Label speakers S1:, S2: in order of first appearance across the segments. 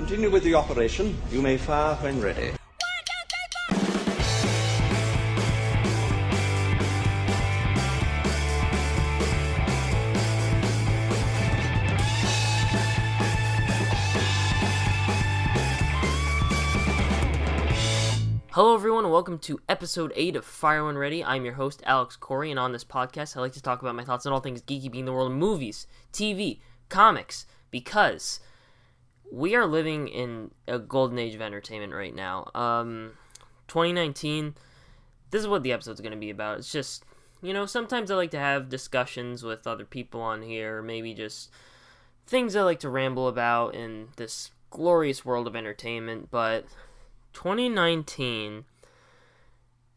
S1: continue with the operation. You may fire when ready.
S2: Hello everyone and welcome to episode 8 of Fire When Ready. I'm your host, Alex Corey, and on this podcast I like to talk about my thoughts on all things geeky being the world of movies, TV, comics, because we are living in a golden age of entertainment right now. 2019, this is what the episode's going to be about. It's just, sometimes I like to have discussions with other people on here, maybe just things I like to ramble about in this glorious world of entertainment, but 2019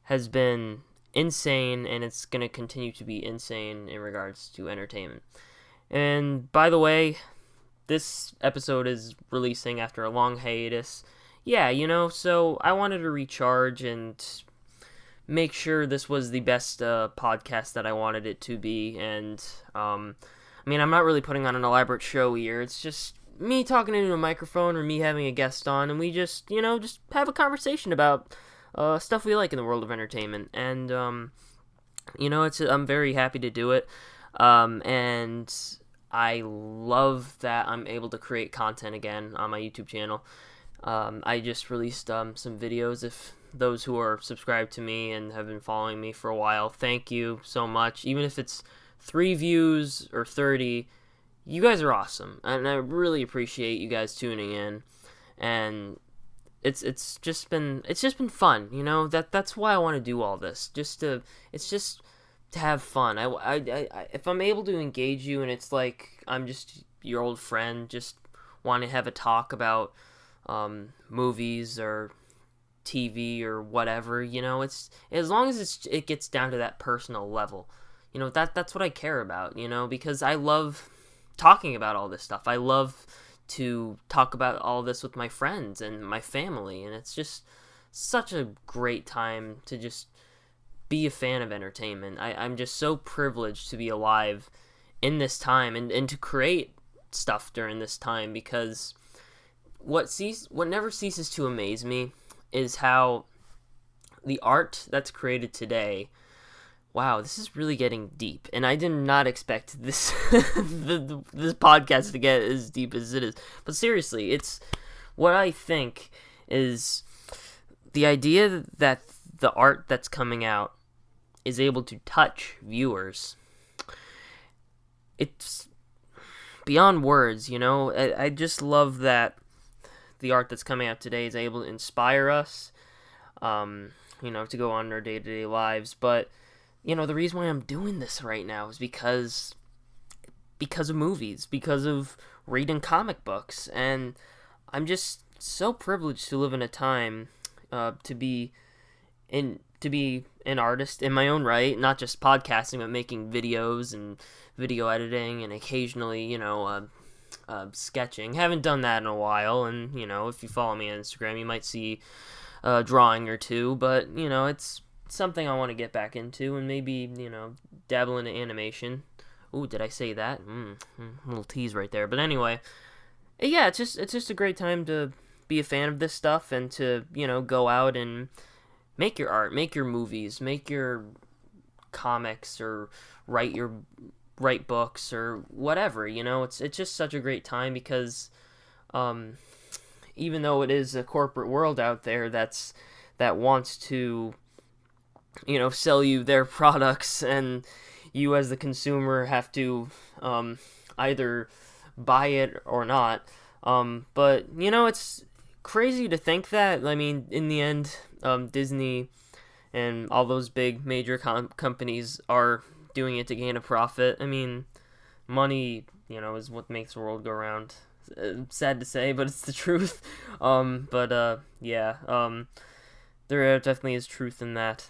S2: has been insane, and it's going to continue to be insane in regards to entertainment. And by the way, this episode is releasing after a long hiatus. So I wanted to recharge and make sure this was the best podcast that I wanted it to be. And, I'm not really putting on an elaborate show here. It's just me talking into a microphone or me having a guest on, and we just have a conversation about stuff we like in the world of entertainment. And, I'm very happy to do it. And I love that I'm able to create content again on my YouTube channel. I just released some videos. If those who are subscribed to me and have been following me for a while, thank you so much. Even if it's 3 views or 30, you guys are awesome, and I really appreciate you guys tuning in. And it's just been fun, that's why I want to do all this. It's just to have fun. I if I'm able to engage you, and it's like I'm just your old friend, just want to have a talk about movies or TV or whatever, it's as long as it gets down to that personal level, that's what I care about, because I love talking about all this stuff. I love to talk about all this with my friends and my family, and it's just such a great time to just be a fan of entertainment. I'm just so privileged to be alive in this time and to create stuff during this time, because what never ceases to amaze me is how the art that's created today. Wow, this is really getting deep, and I did not expect this this podcast to get as deep as it is. But seriously, it's what I think is the idea that the art that's coming out is able to touch viewers. It's beyond words, I just love that the art that's coming out today is able to inspire us, to go on our day-to-day lives. But the reason why I'm doing this right now is because of movies, because of reading comic books, and I'm just so privileged to live in a time to be an artist in my own right, not just podcasting, but making videos and video editing and occasionally, sketching. Haven't done that in a while, and, if you follow me on Instagram, you might see a drawing or two, but, it's something I want to get back into, and maybe, dabble into animation. Ooh, did I say that? Little tease right there. But anyway, yeah, it's just a great time to be a fan of this stuff, and to, go out and make your art, make your movies, make your comics, or write books, or whatever, it's just such a great time, because even though it is a corporate world out there that wants to sell you their products, and you as the consumer have to either buy it or not. But, it's crazy to think that, in the end, Disney and all those big major companies are doing it to gain a profit. Money, is what makes the world go round. Sad to say, but it's the truth. There definitely is truth in that.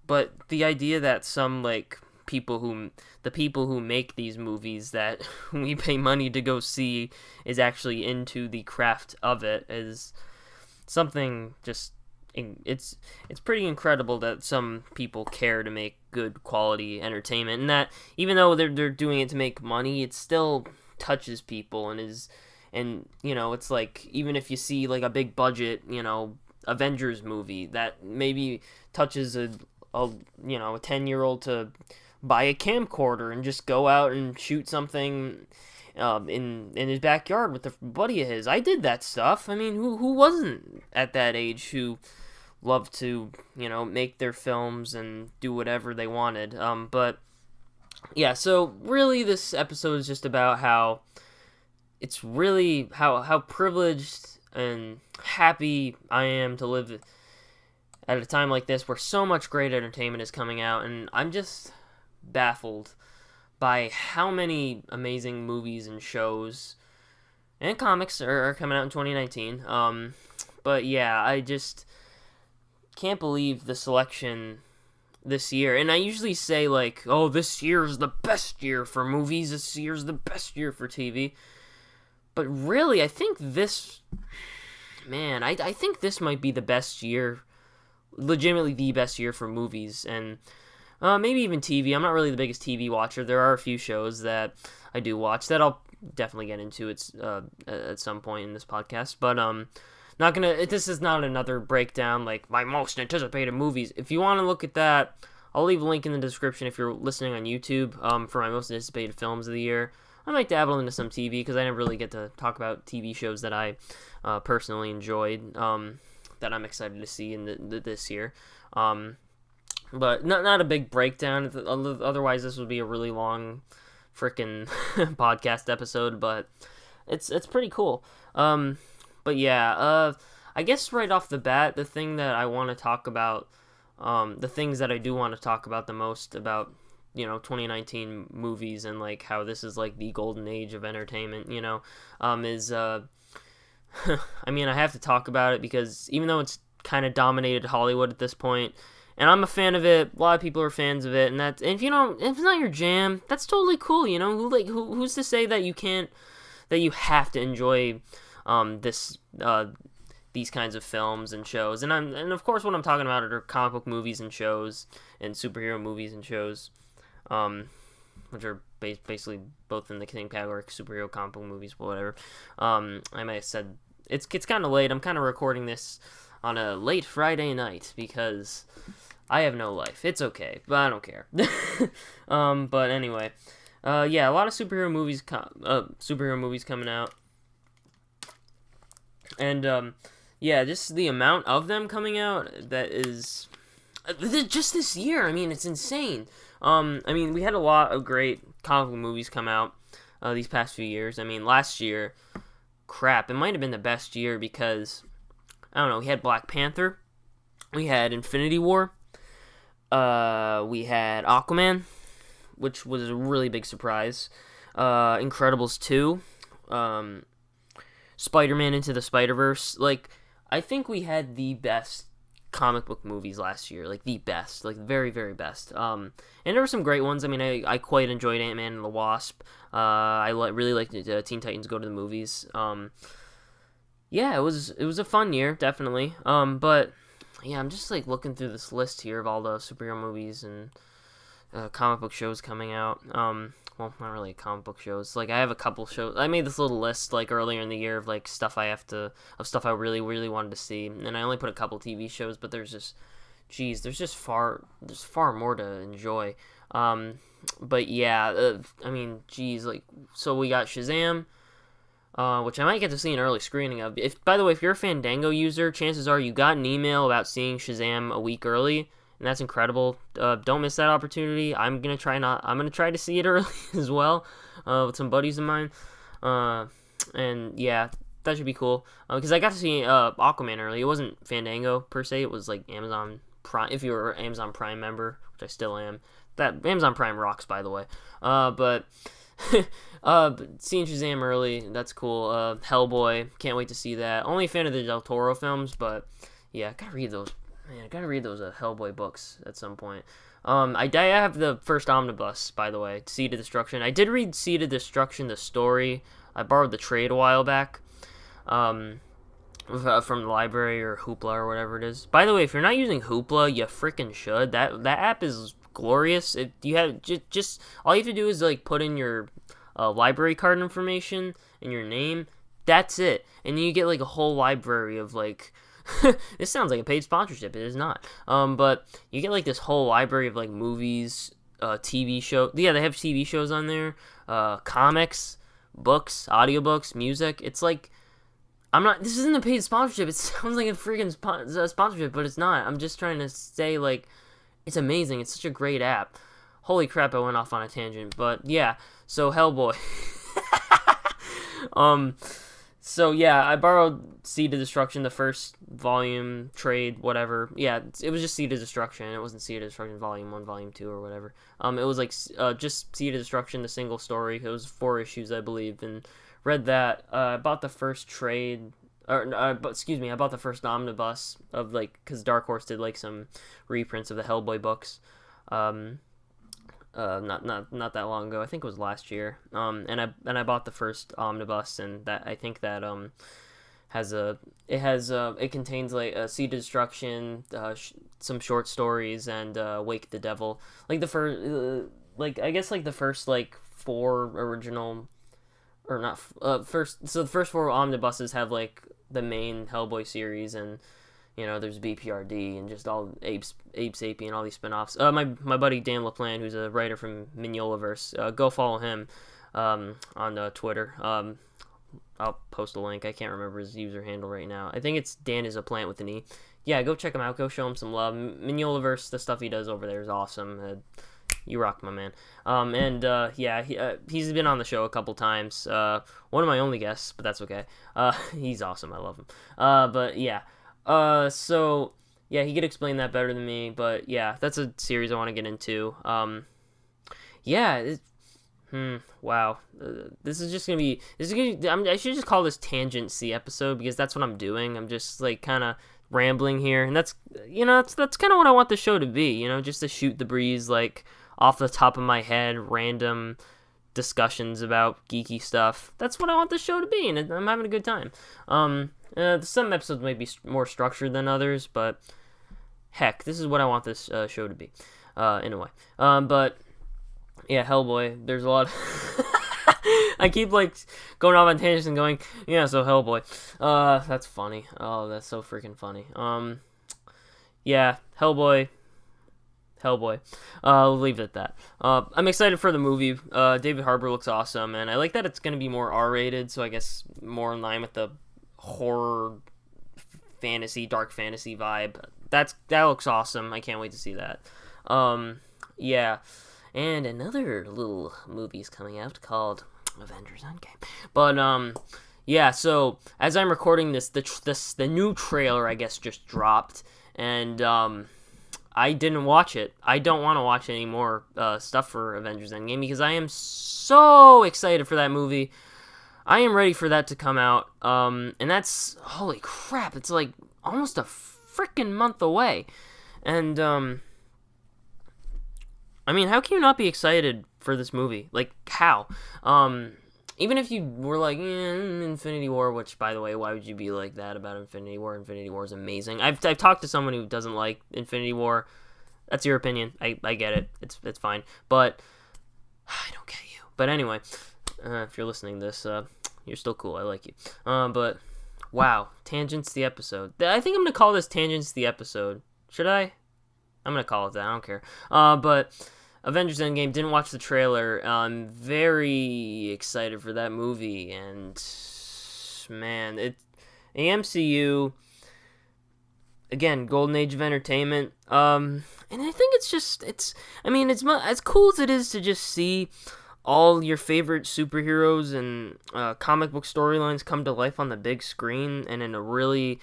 S2: But the idea that some, the people who make these movies that we pay money to go see is actually into the craft of it is something just it's pretty incredible that some people care to make good quality entertainment, and that even though they're doing it to make money, it's still touches people and you know, it's like, even if you see like a big budget, you know, Avengers movie that maybe touches a 10-year-old to buy a camcorder and just go out and shoot something in his backyard with a buddy of his. I did that stuff. I mean, who wasn't at that age who loved to, you know, make their films and do whatever they wanted. But yeah, so really this episode is just about how it's really how privileged and happy I am to live at a time like this where so much great entertainment is coming out, and I'm just baffled by how many amazing movies and shows and comics are coming out in 2019. But yeah, I just can't believe the selection this year. And I usually say, like, oh, this year is the best year for movies, this year is the best year for TV. But really, I think this, man, I think this might be the best year, legitimately the best year for movies, and maybe even TV. I'm not really the biggest TV watcher. There are a few shows that I do watch that I'll definitely get into at some point in this podcast, but not gonna. This is not another breakdown like my most anticipated movies. If you want to look at that, I'll leave a link in the description if you're listening on YouTube for my most anticipated films of the year. I might dabble into some TV because I never really get to talk about TV shows that I personally enjoyed that I'm excited to see in this year. But not a big breakdown. Otherwise, this would be a really long freaking podcast episode. But it's pretty cool. But yeah, I guess right off the bat, the thing that I want to talk about, the things that I do want to talk about the most about, you know, 2019 movies and like how this is like the golden age of entertainment, you know, is I mean, I have to talk about it because even though it's kind of dominated Hollywood at this point, and I'm a fan of it, a lot of people are fans of it, and if you don't, if it's not your jam, that's totally cool, you know. Who's to say that you can't, that you have to enjoy these kinds of films and shows, and of course what I'm talking about are comic book movies and shows and superhero movies and shows, which are basically both in the same category, superhero comic book movies, but whatever. I might have said it's kind of late. I'm kind of recording this on a late Friday night because I have no life. It's okay, but I don't care. But anyway, yeah, a lot of superhero movies coming out, and yeah, just the amount of them coming out that is just this year. I mean, it's insane. I mean, we had a lot of great comic book movies come out these past few years. I mean, last year, crap, it might have been the best year because, I don't know, we had Black Panther, we had Infinity War, we had Aquaman, which was a really big surprise, Incredibles 2, Spider-Man Into the Spider-Verse. Like, I think we had the best comic book movies last year, like the best, like very, very best. And there were some great ones. I mean, I quite enjoyed Ant-Man and the Wasp. I really liked Teen Titans Go to the Movies. Yeah, it was a fun year, definitely. But yeah, I'm just like looking through this list here of all the superhero movies and comic book shows coming out. Well, not really comic book shows. Like, I have a couple shows. I made this little list like earlier in the year of like stuff I really, really wanted to see, and I only put a couple TV shows, but there's far more to enjoy. But yeah, I mean, geez, like, so we got Shazam, which I might get to see an early screening of. By the way, if you're a Fandango user, chances are you got an email about seeing Shazam a week early, and that's incredible. Don't miss that opportunity. I'm gonna try to see it early as well, with some buddies of mine. And yeah, that should be cool. Because I got to see Aquaman early. It wasn't Fandango per se. It was like Amazon Prime. If you were an Amazon Prime member, which I still am. That Amazon Prime rocks, by the way. But seeing Shazam early, that's cool. Hellboy, can't wait to see that. Only a fan of the Del Toro films, but yeah, gotta read those. Man, I gotta read those Hellboy books at some point. I have the first omnibus, by the way, Seed of Destruction. I did read Seed of Destruction, the story. I borrowed the trade a while back, from the library or Hoopla or whatever it is. By the way, if you're not using Hoopla, you freaking should. That app is glorious. You have just all you have to do is like put in your library card information and your name. That's it. And you get like a whole library of like this sounds like a paid sponsorship. It is not. But you get like this whole library of like movies, TV show. Yeah, they have TV shows on there, comics, books, audiobooks, music. It's like this isn't a paid sponsorship. It sounds like a freaking sponsorship, but it's not. I'm just trying to say like it's amazing. It's such a great app. Holy crap, I went off on a tangent. But yeah, so Hellboy. So yeah, I borrowed Seed of Destruction, the first volume, trade, whatever. Yeah, it was just Seed of Destruction. It wasn't Seed of Destruction Volume 1, Volume 2, or whatever. It was like just Seed of Destruction, the single story. It was 4 issues, I believe, and read that. I bought the first trade, I bought the first omnibus of like, because Dark Horse did like some reprints of the Hellboy books. Not that long ago. I think it was last year. And I bought the first omnibus, and that I think that it contains like a Seed of Destruction, some short stories, and Wake the Devil. Like the first, I guess like the first like 4 original, or not first. So the first 4 omnibuses have like the main Hellboy series, and there's BPRD and just all Ape Sapien and all these spin-offs. My buddy Dan LaPlante, who's a writer from Mignolaverse, go follow him on Twitter. I'll post a link. I can't remember his user handle right now. I think it's Dan is a plant with an E. Yeah, go check him out. Go show him some love. Mignolaverse, the stuff he does over there is awesome. You rock, my man. He's been on the show a couple times. One of my only guests, but that's okay. He's awesome. I love him. But yeah. So, yeah, he could explain that better than me, but yeah, that's a series I want to get into. Wow. This is just gonna be, I should just call this Tangent C episode, because that's what I'm doing. I'm just, like, kind of rambling here, and that's kind of what I want the show to be, just to shoot the breeze, like, off the top of my head, random discussions about geeky stuff. That's what I want the show to be, and I'm having a good time. Some episodes might be more structured than others, but heck, this is what I want this show to be, in a way. But yeah, Hellboy. There's a lot. I keep like going off on tangents and going, yeah. So Hellboy. That's funny. Oh, that's so freaking funny. Yeah, Hellboy. I'll leave it at that. I'm excited for the movie. David Harbour looks awesome, and I like that it's gonna be more R-rated, so I guess more in line with the horror dark fantasy vibe. That looks awesome. I can't wait to see that. Yeah, and another little movie's coming out called Avengers Endgame. But yeah, so as I'm recording this, the new trailer, I guess, just dropped, and I didn't watch it. I don't want to watch any more stuff for Avengers Endgame, because I am so excited for that movie. I am ready for that to come out, and that's, holy crap, it's like almost a freaking month away, and, I mean, how can you not be excited for this movie? Like, how? Even if you were like, Infinity War, which, by the way, why would you be like that about Infinity War? Infinity War is amazing. I've talked to someone who doesn't like Infinity War. That's your opinion. I get it. It's fine, but I don't get you. But anyway, if you're listening to this, you're still cool. I like you. But wow, Tangents the episode. I think I'm gonna call this Tangents the episode. Should I? I'm gonna call it that. I don't care. But Avengers Endgame, didn't watch the trailer. I'm very excited for that movie, and man, the MCU again, golden age of entertainment. And I think it's as cool as it is to just see all your favorite superheroes and comic book storylines come to life on the big screen and in a really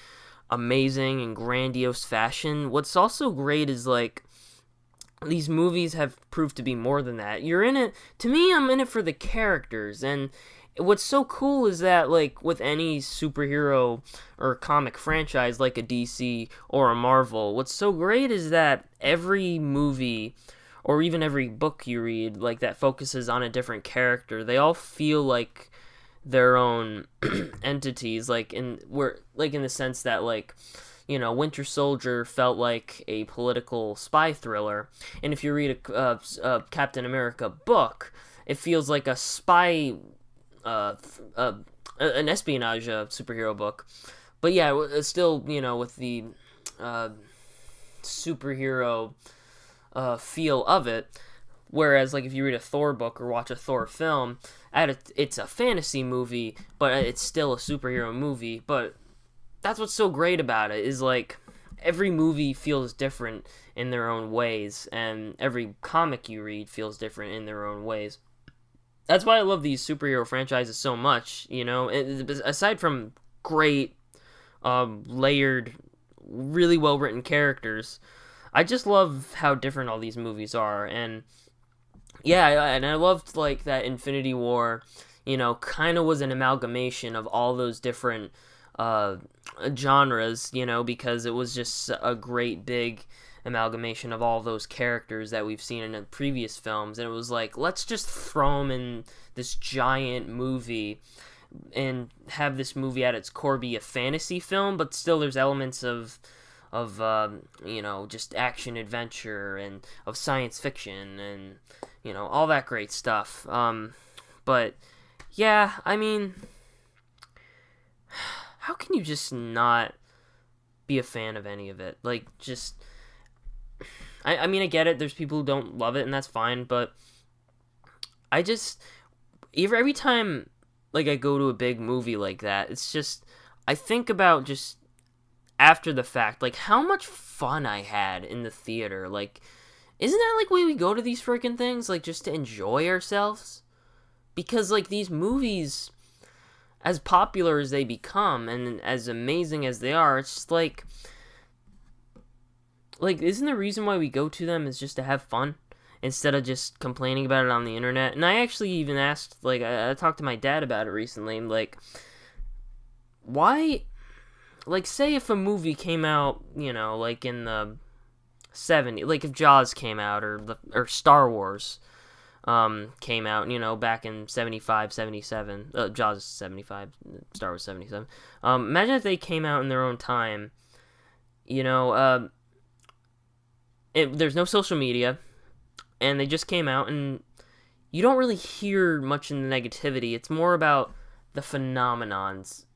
S2: amazing and grandiose fashion. What's also great is, like, these movies have proved to be more than that. You're in it, to me, I'm in it for the characters, and what's so cool is that, like, with any superhero or comic franchise like a DC or a Marvel, what's so great is that every movie or even every book you read, like, that focuses on a different character, they all feel like their own entities, like in the sense that, like, Winter Soldier felt like a political spy thriller, and if you read a Captain America book, it feels like a spy, an espionage superhero book. But yeah, it's still, with the superhero feel of it. Whereas, like, if you read a Thor book or watch a Thor film, it's a fantasy movie, but it's still a superhero movie. But that's what's so great about it, is, like, every movie feels different in their own ways, and every comic you read feels different in their own ways. That's why I love these superhero franchises so much, aside from great, layered, really well-written characters, I just love how different all these movies are, and yeah, and I loved, like, that Infinity War, kind of was an amalgamation of all those different genres, because it was just a great big amalgamation of all those characters that we've seen in the previous films, and it was like, let's just throw them in this giant movie and have this movie at its core be a fantasy film, but still there's elements of just action adventure and of science fiction and all that great stuff. But yeah, I mean, how can you just not be a fan of any of it? Like, just, I mean, I get it, there's people who don't love it, and that's fine, but I just, every time, like, I go to a big movie like that, it's just, I think about just after the fact, like, how much fun I had in the theater. Like, isn't that, like, why we go to these freaking things? Like, just to enjoy ourselves? Because, like, these movies, as popular as they become, and as amazing as they are, it's just, like, isn't the reason why we go to them is just to have fun? Instead of just complaining about it on the internet? And I actually even asked, like, I talked to my dad about it recently, like, why, like, say if a movie came out, like, in the 70s, like, if Jaws came out, or Star Wars came out, back in 75, 77, Jaws is 75, Star Wars 77, imagine if they came out in their own time, there's no social media, and they just came out, and you don't really hear much in the negativity. It's more about the phenomenons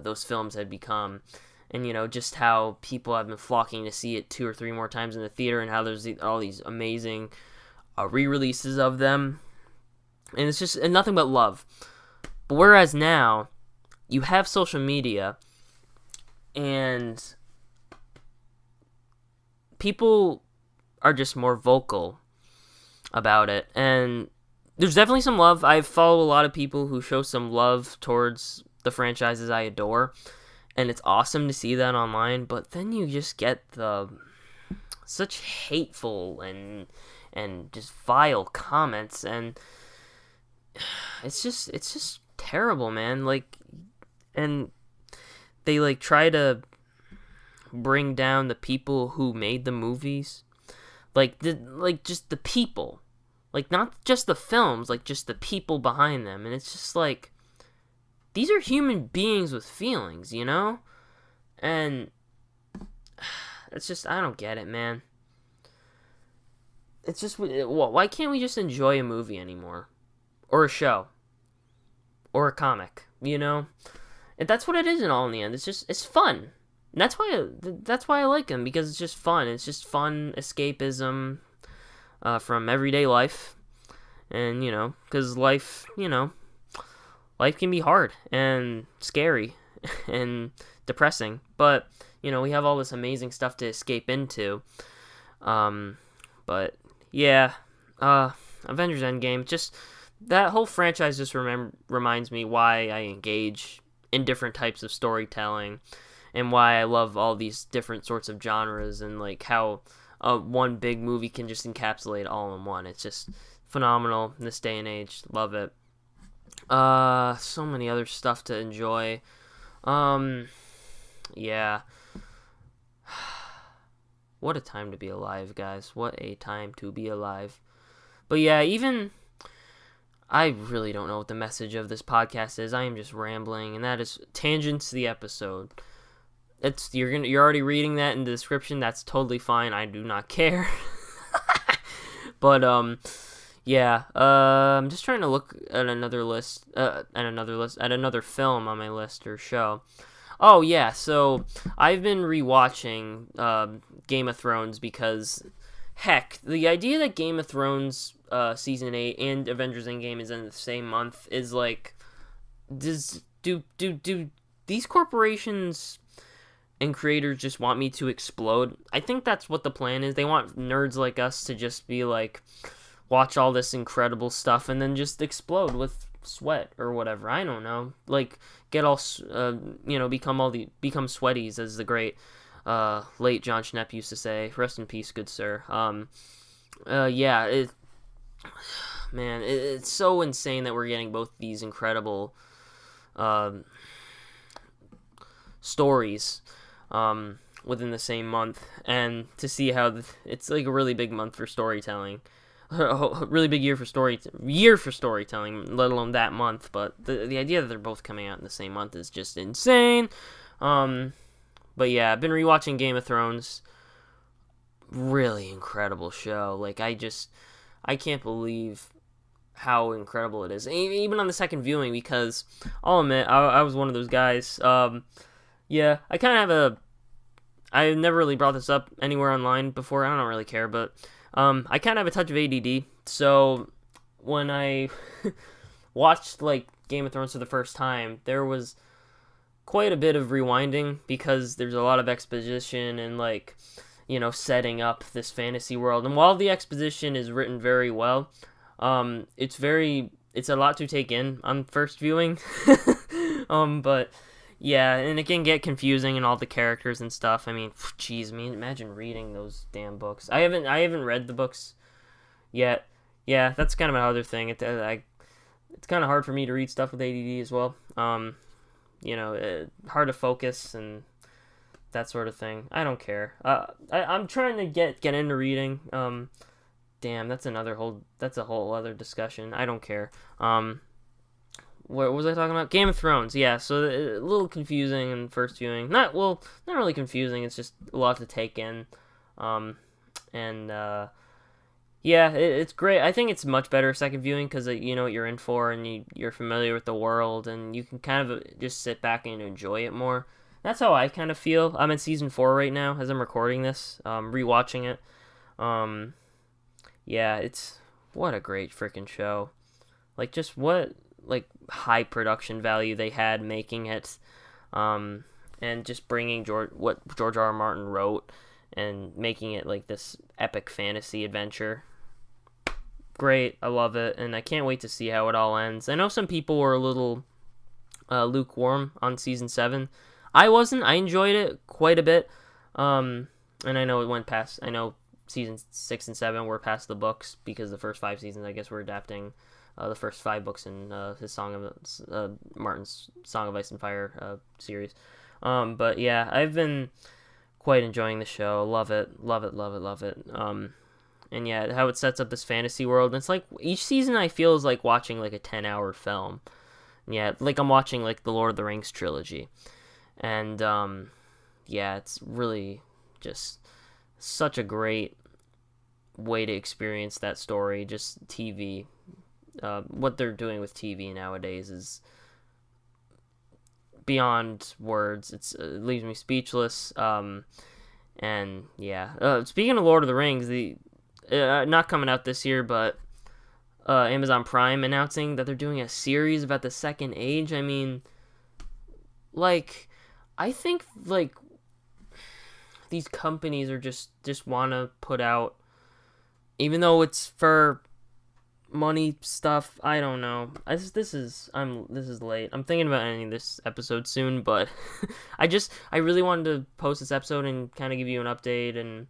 S2: those films had become, and just how people have been flocking to see it 2 or 3 more times in the theater, and how there's all these amazing re-releases of them, and it's just nothing but love. But whereas now you have social media, and people are just more vocal about it, and there's definitely some love. I follow a lot of people who show some love towards the franchises I adore, and it's awesome to see that online. But then you just get such hateful and just vile comments, and it's just terrible, man. Like, and they, like, try to bring down the people who made the movies, just the people, like, not just the films, like, just the people behind them. And it's just like, these are human beings with feelings, and it's just, I don't get it, man. It's just, why can't we just enjoy a movie anymore, or a show, or a comic, And that's what it is in the end. It's fun. And that's why I like them, because it's just fun. It's just fun escapism from everyday life, and because life can be hard and scary and depressing, but we have all this amazing stuff to escape into. But yeah, Avengers Endgame, just that whole franchise just reminds me why I engage in different types of storytelling, and why I love all these different sorts of genres, and like how one big movie can just encapsulate all in one. It's just phenomenal in this day and age. Love it. So many other stuff to enjoy. Yeah. What a time to be alive, guys. What a time to be alive. But yeah, I really don't know what the message of this podcast is. I am just rambling, and that is tangents to the episode. You're already reading that in the description. That's totally fine. I do not care. But Yeah, I'm just trying to look at another film on my list or show. Oh yeah, so I've been rewatching Game of Thrones because, heck, the idea that Game of Thrones season 8 and Avengers Endgame is in the same month is like, do these corporations and creators just want me to explode? I think that's what the plan is. They want nerds like us to just be like, watch all this incredible stuff and then just explode with sweat or whatever. I don't know. Like, get all, become sweaties, as the great late John Schnepp used to say. Rest in peace, good sir. Yeah, man, it's so insane that we're getting both these incredible stories within the same month, and to see how it's like a really big month for storytelling, a really big year for storytelling, let alone that month. But the idea that they're both coming out in the same month is just insane. But yeah, I've been rewatching Game of Thrones. Really incredible show. Like, I can't believe how incredible it is, even on the second viewing, because I'll admit I was one of those guys. Yeah, I kind of I've never really brought this up anywhere online before. I don't really care, but I kind of have a touch of ADD. So when I watched like Game of Thrones for the first time, there was quite a bit of rewinding because there's a lot of exposition and like, setting up this fantasy world. And while the exposition is written very well, it's a lot to take in on first viewing. But yeah, and it can get confusing and all the characters and stuff. I mean, jeez, imagine reading those damn books. I haven't read the books yet. Yeah, that's kind of another thing. It's kind of hard for me to read stuff with ADD as well. Hard to focus and that sort of thing. I don't care. I'm trying to get into reading. Damn, that's a whole other discussion. I don't care. What was I talking about? Game of Thrones. Yeah, so a little confusing in first viewing. Not really confusing. It's just a lot to take in. Yeah, it's great. I think it's much better second viewing because you know what you're in for and you're familiar with the world and you can kind of just sit back and enjoy it more. That's how I kind of feel. I'm in season 4 right now as I'm recording this, rewatching it. Yeah, what a great freaking show. Like, just what high production value they had making it, and just bringing what George R. R. Martin wrote and making it like this epic fantasy adventure. Great, I love it, and I can't wait to see how it all ends. I know some people were a little lukewarm on season 7. I wasn't. I enjoyed it quite a bit, and I know it went past. I know seasons 6 and 7 were past the books because the first 5 seasons, I guess, were adapting the first 5 books in his Martin's Song of Ice and Fire series. But yeah, I've been quite enjoying the show. Love it. And yeah, how it sets up this fantasy world. And it's like each season I feel is like watching like a 10-hour film. Yeah, like I'm watching like the Lord of the Rings trilogy. And yeah, it's really just such a great way to experience that story. Just TV. What they're doing with TV nowadays is beyond words. It leaves me speechless. And yeah, speaking of Lord of the Rings, not coming out this year, but Amazon Prime announcing that they're doing a series about the Second Age. I mean, like, I think like these companies are just want to put out, even though it's for money stuff. I don't know. This is late. I'm thinking about ending this episode soon, but I really wanted to post this episode and kind of give you an update and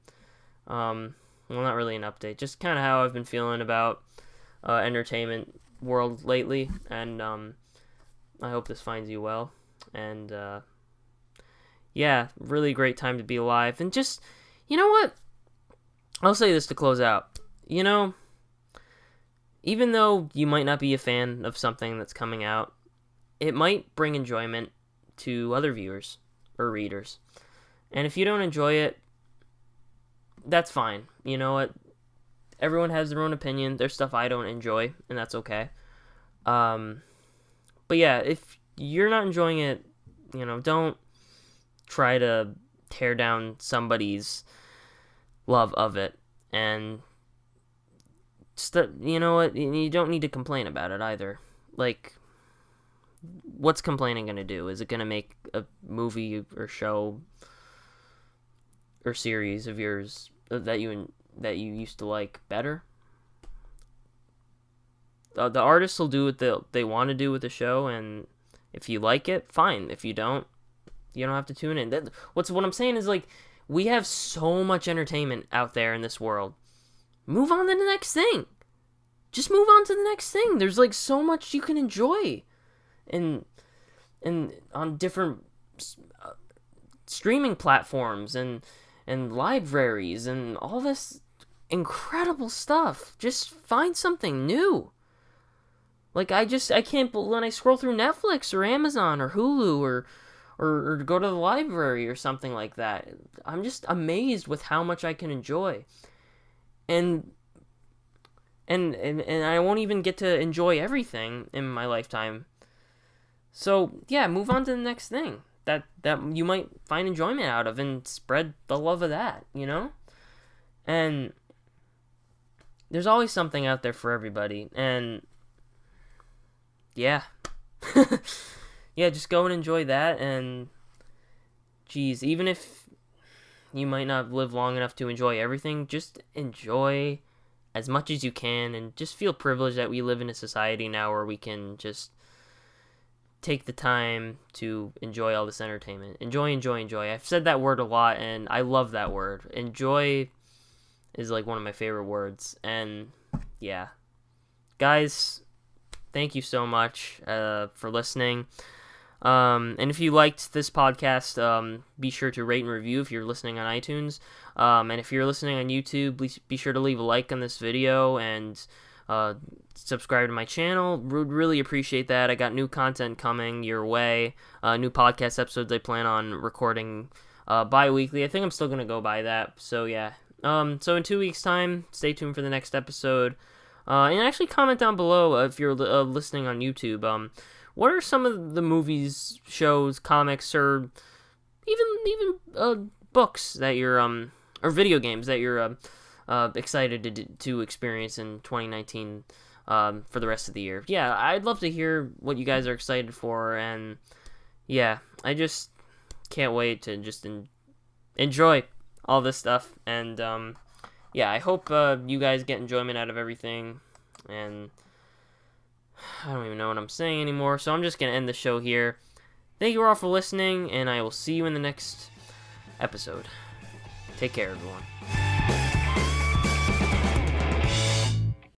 S2: well, not really an update, just kind of how I've been feeling about entertainment world lately, and I hope this finds you well. And yeah, really great time to be alive. And just, you know what? I'll say this to close out. Even though you might not be a fan of something that's coming out, it might bring enjoyment to other viewers or readers. And if you don't enjoy it, that's fine. You know what? everyone has their own opinion. There's stuff I don't enjoy, and that's okay. But yeah, if you're not enjoying it, don't try to tear down somebody's love of it. And you know what? You don't need to complain about it either. Like, what's complaining going to do? Is it going to make a movie or show or series of yours that you used to like better? The artists will do what they want to do with the show, and if you like it, fine. If you don't, you don't have to tune in. What I'm saying is, like, we have so much entertainment out there in this world. Move on to the next thing. Just move on to the next thing. There's, like, so much you can enjoy and on different streaming platforms and libraries and all this incredible stuff. Just find something new. Like, I can't, when I scroll through Netflix or Amazon or Hulu or go to the library or something like that, I'm just amazed with how much I can enjoy. And I won't even get to enjoy everything in my lifetime. So, yeah, move on to the next thing that you might find enjoyment out of and spread the love of that, And there's always something out there for everybody. And yeah. Yeah, just go and enjoy that. And geez, even if you might not live long enough to enjoy everything, just enjoy as much as you can, and just feel privileged that we live in a society now where we can just take the time to enjoy all this entertainment. Enjoy. I've said that word a lot, and I love that word. Enjoy is like one of my favorite words. And yeah, guys, thank you so much for listening. And if you liked this podcast, be sure to rate and review if you're listening on iTunes. And if you're listening on YouTube, please be sure to leave a like on this video and subscribe to my channel. Would really appreciate that. I got new content coming your way. New podcast episodes I plan on recording bi-weekly. I think I'm still going to go by that. So yeah. So in 2 weeks' time, stay tuned for the next episode. And actually comment down below if you're listening on YouTube. What are some of the movies, shows, comics, or even books that you're or video games that you're excited to experience in 2019 for the rest of the year? Yeah, I'd love to hear what you guys are excited for, and yeah, I just can't wait to just enjoy all this stuff. And yeah, I hope you guys get enjoyment out of everything, and I don't even know what I'm saying anymore, so I'm just going to end the show here. Thank you all for listening, and I will see you in the next episode. Take care, everyone.